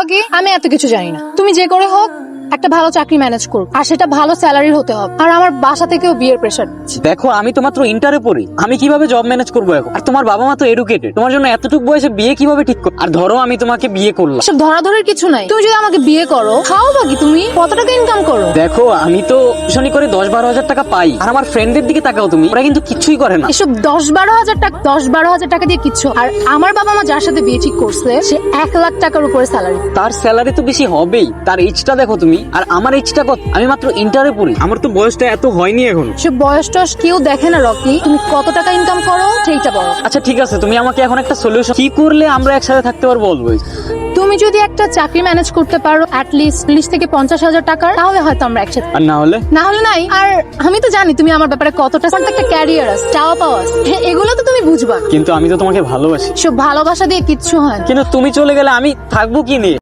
Rocky, আমি এত কিছু জানি না। তুমি যে করে হোক একটা ভালো চাকরি ম্যানেজ করো, আর সেটা ভালো স্যালারির হতে হবে। আর আমার বাসা থেকেও বিয়ের প্রেশার। দেখো আমি তো মাত্র ইন্টারে পড়ি, আমি কিভাবে জব ম্যানেজ করবো এখন? আর তোমার বাবা মা তো এডুকেটেড, তোমার জন্য এতটুকু বয়সে বিয়ে কিভাবে ঠিক করো? আর ধরো আমি তোমাকে বিয়ে করলাম, সব ধরাধরির কিছু নাই। তুমি যদি আমাকে বিয়ে করো, খাও বাকি তুমি কত টাকা ইনকাম করো? দেখো আমি তো টিউশনি করে 10-12 হাজার টাকা পাই, আর আমার ফ্রেন্ডদের দিকে তাকাও তুমি, ওরা কিন্তু কিছুই করে না। এসব 10-12 হাজার টাকা, 10-12 হাজার টাকা দিয়ে কিচ্ছু। আর আমার বাবা মা যার সাথে বিয়ে ঠিক করছে সে 1 লাখ টাকার উপরে স্যালারি। তার স্যালারি তো বেশি হবেই, তার এজটা দেখো তুমি, আর আমার এজটা কত? আমি মাত্র ইন্টারে পড়ি, আমার তো বয়সটা এত হয়নি এখন। সে বয়স টয়স কেউ দেখে না রকি, তুমি কত টাকা ইনকাম করো সেইটা বলো। আচ্ছা ঠিক আছে, তুমি আমাকে এখন একটা সলিউশন কি করলে আমরা একসাথে থাকতে পারবো বলবো। তুমি যদি একটা চাকরি ম্যানেজ করতে পারো অ্যাটলিস্ট 40 থেকে 50 হাজার টাকার, তাহলে হয়তো আমরা একসাথে। আর না হলে? না হলে নাই। আর আমি তো জানি তুমি আমার ব্যাপারে কতটা, আমার তো একটা ক্যারিয়ার আছে, চাওয়া পাওয়া আছে। হ্যাঁ, এগুলো তো তুমি বুঝবা। কিন্তু আমি তো তোমাকে ভালোবাসি। সব ভালোবাসা দিয়ে কিচ্ছু হয় না। কিন্তু তুমি চলে গেলে আমি থাকবো কি নিয়ে?